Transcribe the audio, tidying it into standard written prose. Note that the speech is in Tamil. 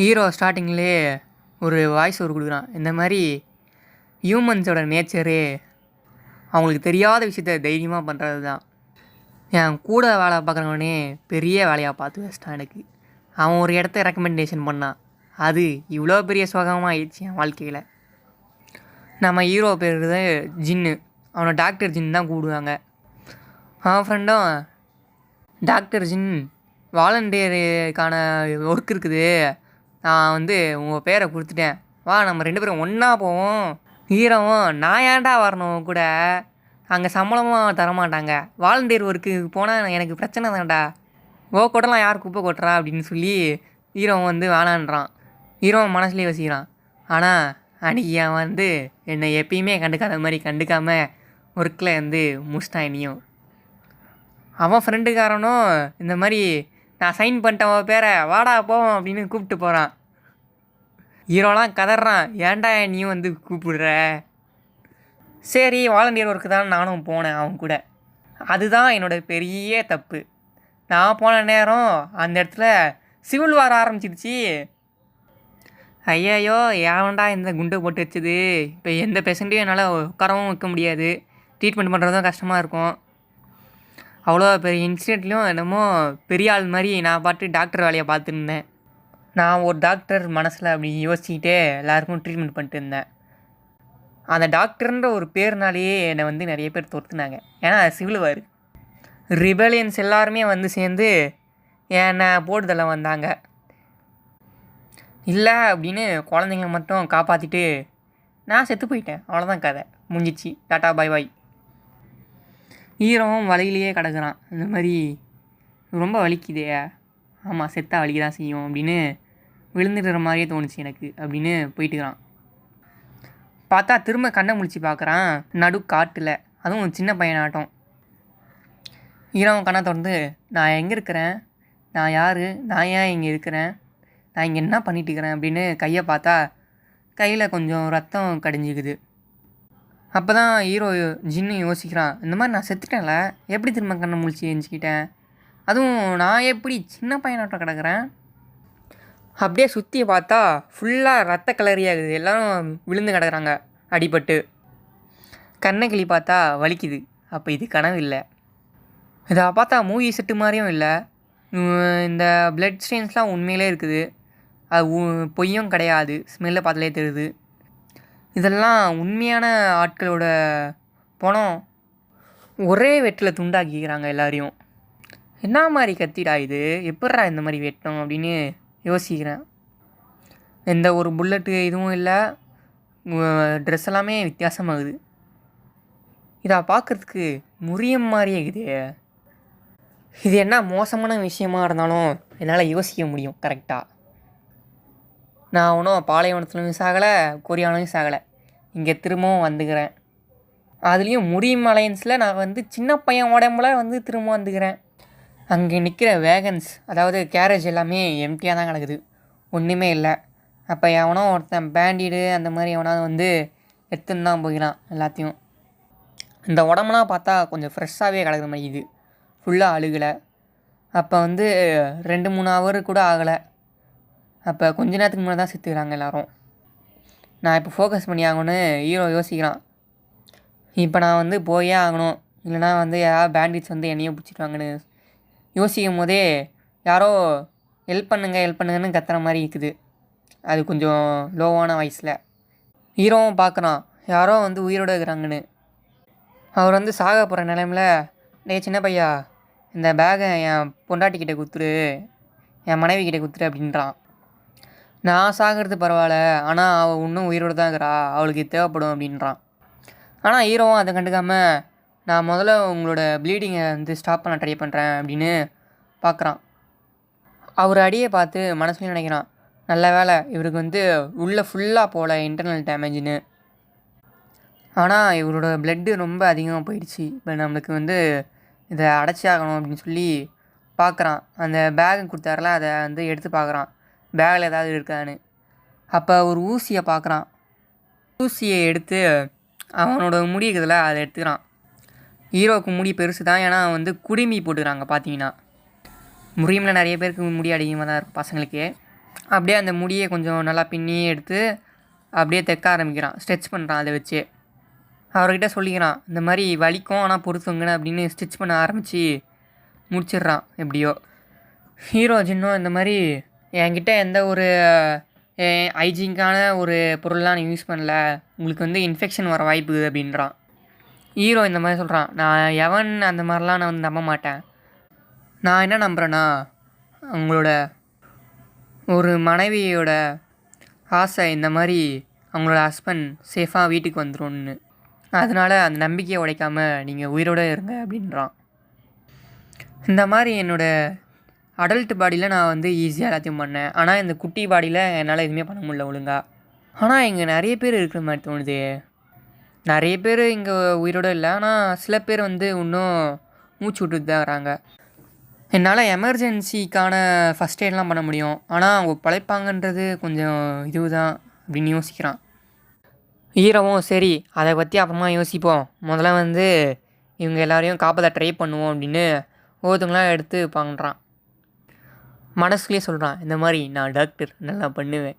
ஹீரோ ஸ்டார்டிங்லேயே ஒரு வாய்ஸ் ஓவர் கொடுக்குறான். இந்த மாதிரி ஹியூமன்ஸோட நேச்சரு அவங்களுக்கு தெரியாத விஷயத்த தைரியமாக பண்ணுறது தான். என் கூட வேலை பார்க்குறவனே பெரிய வேலையாக பார்த்து வச்சிட்டான். எனக்கு அவன் ஒரு இடத்த ரெக்கமெண்டேஷன் பண்ணான். அது இவ்வளோ பெரிய சுகமாக ஆயிடுச்சு என் வாழ்க்கையில். நம்ம ஹீரோ பேர் ஜின்னு. அவனை டாக்டர் ஜின் தான் கூப்பிடுவாங்க. அவன் ஃப்ரெண்டும் டாக்டர் ஜின் வாலண்டியருக்கான ஒர்க் இருக்குது, நான் உங்கள் பேரை கொடுத்துட்டேன், வா நம்ம 2 பேரும் ஒன்றா போவோம். ஹீரோவும் நான் ஏன்டா வரணும் கூட, அங்கே சம்பளமாக தரமாட்டாங்க, வாலண்டியர் ஒர்க்கு போனால் எனக்கு பிரச்சனை தான்டா, ஓ கூடலாம் யார் குப்பை கொட்டுறா அப்படின்னு சொல்லி ஹீரோவும் வேணான்றான். ஹீரோவும் மனசுலேயே வசிக்கிறான். ஆனால் அன்றைக்கி அவன் என்னை எப்பயுமே கண்டுக்காத மாதிரி கண்டுக்காமல் ஒர்க்கில் முடிச்சிட்டான். இனியும் அவன் ஃப்ரெண்டுக்காரனும் இந்த மாதிரி நான் சைன் பண்ணிட்டேன் அவன் பேரை, வாடா போவோம் அப்படின்னு கூப்பிட்டு போகிறான். ஹீரோலாம் கதறான், ஏன்டா நீயும் கூப்பிடுற. சரி வாலண்டியர் ஒர்க்கு தான் நானும் போனேன் அவன் கூட. அதுதான் என்னோடய பெரிய தப்பு. நான் போன நேரம் அந்த இடத்துல சிவில் வார ஆரம்பிச்சிருச்சு. ஐயையோ ஏன்டா இந்த குண்டை போட்டு வச்சது. இப்போ எந்த பேஷண்ட்டையும் என்னால் உட்காரவும் வைக்க முடியாது, ட்ரீட்மெண்ட் பண்ணுறதும் கஷ்டமாக இருக்கும். அவ்வளோ பெரிய இன்சிடெண்ட்லேயும் என்னமோ பெரிய ஆள் மாதிரி நான் பாட்டு டாக்டர் வேலையை பார்த்துருந்தேன். நான் ஒரு டாக்டர் மனசில் அப்படி யோசிச்சுக்கிட்டே எல்லாருக்கும் ட்ரீட்மெண்ட் பண்ணிட்டு இருந்தேன். அந்த டாக்டர்ன்ற ஒரு பேர்னாலேயே என்னை நிறைய பேர் துரத்துனாங்க. ஏன்னா சிவில் வார் ரிபலியன்ஸ் எல்லாருமே சேர்ந்து என்னை போட்டுதெல்லாம் வந்தாங்க. இல்லை அப்படின்னு குழந்தைங்கள மட்டும் காப்பாற்றிட்டு நான் செத்து போயிட்டேன். அவ்வளோதான் கதை முடிஞ்சிச்சு, டாட்டா பாய் பாய். ஹீரோவும் வழியிலேயே கிடக்குறான். இந்த மாதிரி ரொம்ப வலிக்குதே, ஆமாம் செத்தா வலிக்க தான் செய்யும் அப்படின்னு விழுந்துடுற மாதிரியே தோணுச்சு எனக்கு அப்படின்னு போயிட்டுக்கிறான். பார்த்தா திரும்ப கண்ணை முழிச்சு பார்க்குறான் நடு காட்டில், அதுவும் சின்ன பையனாட்டம். ஹீரோவும் கண்ணை திறந்து, நான் எங்கே இருக்கிறேன், நான் யார், நான் ஏன் இங்கே இருக்கிறேன், நான் இங்கே என்ன பண்ணிட்டு இருக்கிறேன் அப்படின்னு கையை பார்த்தா கையில் கொஞ்சம் ரத்தம் கடிஞ்சிக்குது. அப்போ தான் ஹீரோ ஜின்னு யோசிக்கிறான், இந்த மாதிரி நான் செத்துட்டேன்ல, எப்படி திரும்ப கண்ணை முழிச்சு எழுஞ்சிக்கிட்டேன், அதுவும் நான் எப்படி சின்ன பையனாட்டம் கிடக்கிறேன். அப்படியே சுற்றி பார்த்தா ஃபுல்லாக ரத்த கலரியாகுது, எல்லோரும் விழுந்து கிடக்குறாங்க அடிபட்டு. கண்ணை கிளி பார்த்தா வலிக்குது. அப்போ இது கனவு இல்லை, இதை பார்த்தா மூவி செட்டு மாதிரியும் இல்லை, இந்த பிளட் ஸ்டெயின்ஸ்லாம் உண்மையிலே இருக்குது, அது பொய்யும் கிடையாது, ஸ்மெல்லை பார்த்தாலே தெரியுது. இதெல்லாம் உண்மையான ஆட்களோட பணம். ஒரே வெட்டில் துண்டாக்கிக்கிறாங்க எல்லாரையும். என்ன மாதிரி கத்திடா இது, எப்பட்றா இந்த மாதிரி வெட்டும் அப்படின்னு யோசிக்கிறேன். எந்த ஒரு புல்லட்டு இதுவும் இல்லை, ட்ரெஸ் எல்லாமே வித்தியாசமாகுது. இதை பார்க்குறதுக்கு முறியம் மாதிரியே இருக்குது. இது என்ன மோசமான விஷயமா இருந்தாலும் என்னால் யோசிக்க முடியும் கரெக்டாக. நான் ஒன்றும் பாலைவனத்துலையும் சாகலை, கொரியானாலையும் சாகலை, இங்கே திரும்பவும் வந்துக்கிறேன். அதுலேயும் முரியம் அலையன்ஸில் நான் சின்ன பையன் உடம்புல திரும்ப வந்துக்கிறேன். அங்கே நிற்கிற வேகன்ஸ், அதாவது கேரேஜ் எல்லாமே எம்டியாக தான் கிடக்குது, ஒன்றுமே இல்லை. அப்போ எவனோ ஒருத்தன் பேண்டிடு அந்த மாதிரி எவனாவது எடுத்துன்னு தான் போகிறான் எல்லாத்தையும். இந்த உடம்புலாம் பார்த்தா கொஞ்சம் ஃப்ரெஷ்ஷாகவே கிடக்குற மாதிரி இது, ஃபுல்லாக அழுகலை. அப்போ 2-3 ஹவர் கூட ஆகலை. அப்போ கொஞ்ச நேரத்துக்கு முன்னாடி தான் செத்துக்கிறாங்க எல்லோரும். நான் இப்போ ஃபோக்கஸ் பண்ணி ஆகணும்னு ஹீரோ யோசிக்கிறான். இப்போ நான் போயே ஆகணும், இல்லைனா யாராவது பேண்டிட்ஸ் என்னையும் பிடிச்சிடுவாங்கன்னு யோசிக்கும் போதே யாரோ ஹெல்ப் பண்ணுங்கன்னு கத்துற மாதிரி இருக்குது. அது கொஞ்சம் லோவான வாய்ஸில். ஹீரோவும் பார்க்குறான் யாரோ உயிரோடு இருக்கிறாங்கன்னு. அவர் சாக போகிற நிலைமையில், டே சின்ன பையா இந்த பேகை என் பொண்டாட்டிக்கிட்ட கொடுத்துரு, என் மனைவிக்கிட்ட கொடுத்துரு அப்படின்றான். நான் சாகிறது பரவாயில்ல, ஆனால் அவள் இன்னும் உயிரோடு தான் இருக்கிறா, அவளுக்கு தேவைப்படும் அப்படின்றான். ஆனால் ஹீரோவும் அதை கண்டுக்காமல், நான் முதல்ல உங்களோட ப்ளீடிங்கை ஸ்டாப் பண்ண ட்ரை பண்ணுறேன் அப்படின்னு பார்க்குறான். அவர் அடியை பார்த்து மனசுலையும் நினைக்கிறான், நல்ல வேலை இவருக்கு உள்ளே ஃபுல்லாக போகல இன்டர்னல் டேமேஜ்னு. ஆனால் இவரோட ப்ளட்டு ரொம்ப அதிகமாக போயிடுச்சு, இப்போ நம்மளுக்கு இதை அடைச்சி ஆகணும் அப்படின்னு சொல்லி பார்க்குறான். அந்த பேகு கொடுத்தாருல, அதை எடுத்து பார்க்குறான் பேக்கில் ஏதாவது இருக்கான்னு. அப்போ ஒரு ஊசியை பார்க்குறான். ஊசியை எடுத்து அவனோட முடி இருக்குதுல்ல அதை எடுத்துக்கிறான். ஹீரோவுக்கு முடி பெருசு தான், ஏன்னா குடுமி போட்டுக்கிறாங்க பார்த்தீங்கன்னா. முறியமில் நிறைய பேருக்கு முடி அதிகமாக தான் இருக்கும் பசங்களுக்கு. அப்படியே அந்த முடியை கொஞ்சம் நல்லா பின்னி எடுத்து அப்படியே தைக்க ஆரம்பிக்கிறான், ஸ்ட்ரெச் பண்ணுறான் அதை வச்சு. அவர்கிட்ட சொல்லிக்கிறான், இந்த மாதிரி வலிக்கும் ஆனால் பொறுத்துங்கன்னு அப்படின்னு ஸ்டிச் பண்ண ஆரம்பித்து முடிச்சிடுறான் எப்படியோ. ஹீரோ ஜின்னோ இந்த மாதிரி என்கிட்ட எந்த ஒரு ஹைஜீனிக்கான ஒரு பொருள்லாம் நீ யூஸ் பண்ணல, உங்களுக்கு வந்து இன்ஃபெக்ஷன் வர வாய்ப்பு அப்படின்றான். ஹீரோ இந்த மாதிரி சொல்கிறான், நான் எவன் அந்த மாதிரிலாம் நான் வந்து நம்ப மாட்டேன். நான் என்ன நம்புகிறேன்னா, அவங்களோட ஒரு மனைவியோட ஆசை இந்த மாதிரி அவங்களோட ஹஸ்பண்ட் சேஃபாக வீட்டுக்கு வந்துடும்னு. அதனால் அந்த நம்பிக்கையை உடைக்காமல் நீங்கள் உயிரோடு இருங்க அப்படின்றான். இந்த மாதிரி என்னோடய அடல்ட் பாடியில் நான் வந்து ஈஸியாக எல்லாத்தையும் பண்ணேன். ஆனால் இந்த குட்டி பாடியில் என்னால் எதுவுமே பண்ண முடியல ஒழுங்காக. ஆனால் இங்கே நிறைய பேர் இருக்கிற மாதிரி தோணுது. நிறைய பேர் இங்கே உயிரோடு இல்லை, ஆனால் சில பேர் வந்து இன்னும் மூச்சு விட்டுட்டு தான் வராங்க. என்னால் எமர்ஜென்சிக்கான ஃபஸ்ட் எய்ட்லாம் பண்ண முடியும், ஆனால் அவங்க பிழைப்பாங்கன்றது கொஞ்சம் இதுதான் அப்படின்னு யோசிக்கிறான். ஹீரோவும் சரி அதை பற்றி அப்புறமா யோசிப்போம், முதல்ல வந்து இவங்க எல்லாரையும் காப்பாற்ற ட்ரை பண்ணுவோம் அப்படின்னு ஒவ்வொருத்தங்களாம் எடுத்து பண்ணுறான். மனசுலேயே சொல்கிறான், இந்த மாதிரி நான் டாக்டர் நல்லா பண்ணுவேன்.